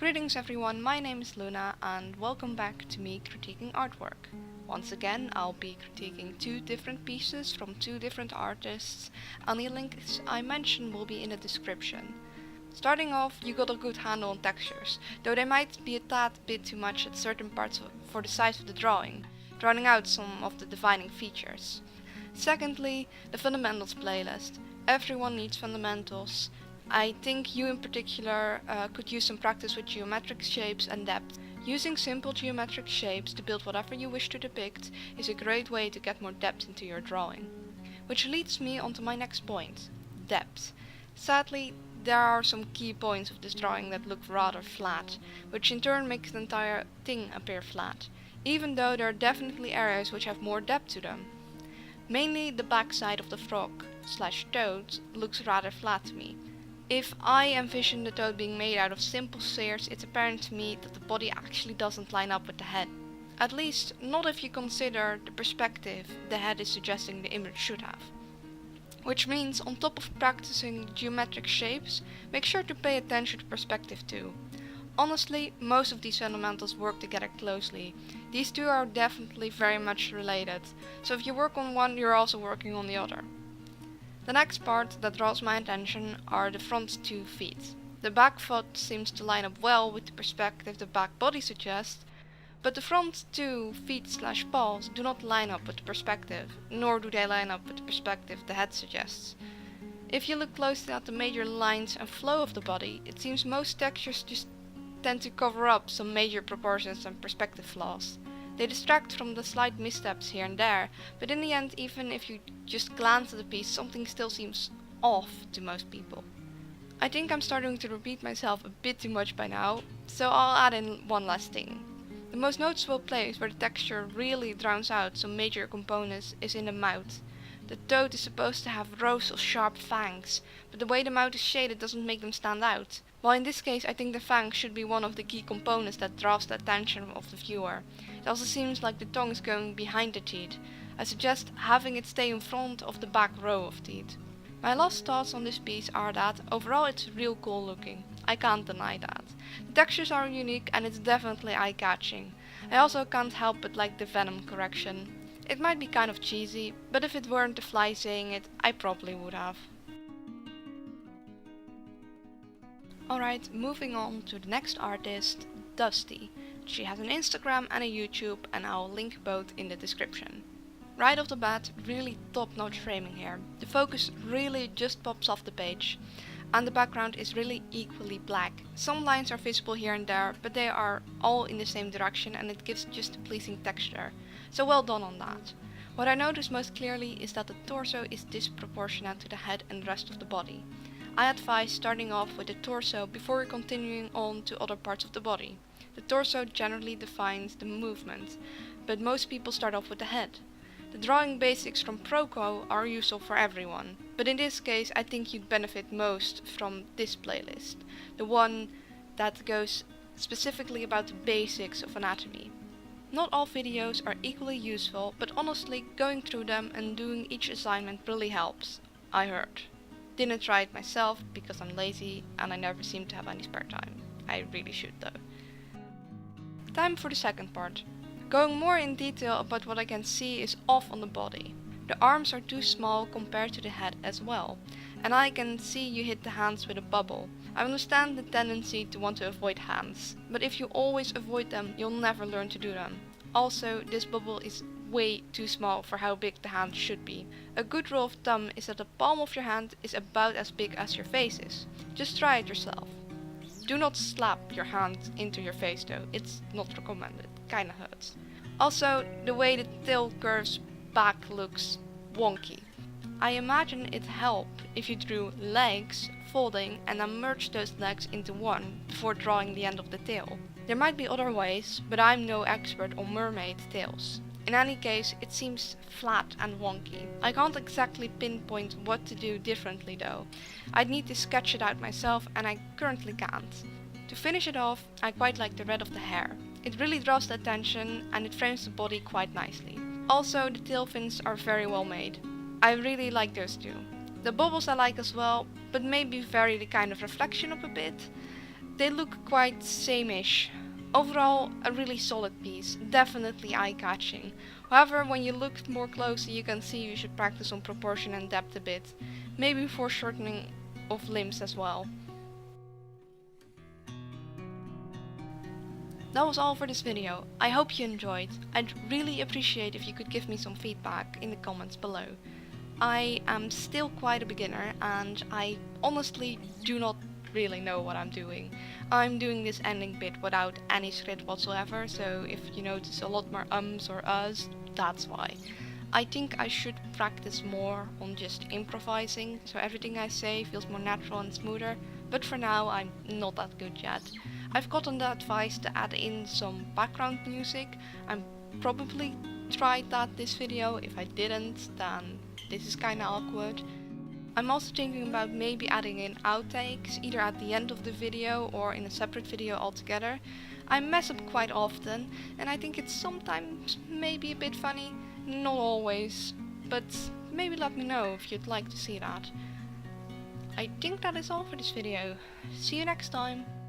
Greetings everyone, my name is Luna and welcome back to me critiquing artwork. Once again, I'll be critiquing two different pieces from two different artists, and the links I mention will be in the description. Starting off, you got a good handle on textures, though they might be a tad bit too much at certain parts for the size of the drawing, drowning out some of the defining features. Secondly, the fundamentals playlist. Everyone needs fundamentals. I think you in particular could use some practice with geometric shapes and depth. Using simple geometric shapes to build whatever you wish to depict is a great way to get more depth into your drawing. Which leads me onto my next point, depth. Sadly, there are some key points of this drawing that look rather flat, which in turn makes the entire thing appear flat, even though there are definitely areas which have more depth to them. Mainly the back side of the frog/toad looks rather flat to me. If I envision the toad being made out of simple shears, it's apparent to me that the body actually doesn't line up with the head. At least, not if you consider the perspective the head is suggesting the image should have. Which means, on top of practicing geometric shapes, make sure to pay attention to perspective too. Honestly, most of these fundamentals work together closely. These two are definitely very much related, so if you work on one, you're also working on the other. The next part that draws my attention are the front 2 feet. The back foot seems to line up well with the perspective the back body suggests, but the front 2 feet/paws do not line up with the perspective, nor do they line up with the perspective the head suggests. If you look closely at the major lines and flow of the body, it seems most textures just tend to cover up some major proportions and perspective flaws. They distract from the slight missteps here and there, but in the end, even if you just glance at the piece, something still seems off to most people. I think I'm starting to repeat myself a bit too much by now, so I'll add in one last thing. The most noticeable place where the texture really drowns out some major components is in the mouth. The toad is supposed to have rows of sharp fangs, but the way the mouth is shaded doesn't make them stand out. While in this case I think the fangs should be one of the key components that draws the attention of the viewer. It also seems like the tongue is going behind the teeth. I suggest having it stay in front of the back row of teeth. My last thoughts on this piece are that overall it's real cool looking. I can't deny that. The textures are unique and it's definitely eye-catching. I also can't help but like the venom correction. It might be kind of cheesy, but if it weren't the fly saying it, I probably would have. Alright, moving on to the next artist, Dusti. She has an Instagram and a YouTube, and I'll link both in the description. Right off the bat, really top-notch framing here. The focus really just pops off the page, and the background is really equally black. Some lines are visible here and there, but they are all in the same direction and it gives just a pleasing texture. So well done on that. What I notice most clearly is that the torso is disproportionate to the head and the rest of the body. I advise starting off with the torso before continuing on to other parts of the body. The torso generally defines the movement, but most people start off with the head. The drawing basics from Proco are useful for everyone, but in this case I think you'd benefit most from this playlist, the one that goes specifically about the basics of anatomy. Not all videos are equally useful, but honestly going through them and doing each assignment really helps, I heard. Didn't try it myself because I'm lazy and I never seem to have any spare time. I really should though. Time for the second part. Going more in detail about what I can see is off on the body. The arms are too small compared to the head as well, and I can see you hit the hands with a bubble. I understand the tendency to want to avoid hands, but if you always avoid them, you'll never learn to do them. Also, this bubble is way too small for how big the hand should be. A good rule of thumb is that the palm of your hand is about as big as your face is. Just try it yourself. Do not slap your hand into your face though, it's not recommended, kinda hurts. Also, the way the tail curves back looks wonky. I imagine it'd help if you drew legs folding and then merge those legs into one before drawing the end of the tail. There might be other ways, but I'm no expert on mermaid tails. In any case, it seems flat and wonky. I can't exactly pinpoint what to do differently though. I'd need to sketch it out myself and I currently can't. To finish it off, I quite like the red of the hair. It really draws the attention and it frames the body quite nicely. Also, the tail fins are very well made. I really like those two. The bubbles I like as well, but maybe vary the kind of reflection up a bit. they look quite same-ish. Overall, a really solid piece, definitely eye-catching. However, when you look more closely you can see you should practice on proportion and depth a bit, maybe foreshortening of limbs as well. That was all for this video. I hope you enjoyed. I'd really appreciate if you could give me some feedback in the comments below. I am still quite a beginner and I honestly do not really know what I'm doing. I'm doing this ending bit without any script whatsoever, so if you notice a lot more ums or uhs, that's why. I think I should practice more on just improvising, so everything I say feels more natural and smoother, but for now I'm not that good yet. I've gotten the advice to add in some background music. I'm probably tried that this video. If I didn't, then this is kinda awkward. I'm also thinking about maybe adding in outtakes, either at the end of the video or in a separate video altogether. I mess up quite often, and I think it's sometimes maybe a bit funny, not always, but maybe let me know if you'd like to see that. I think that is all for this video. See you next time!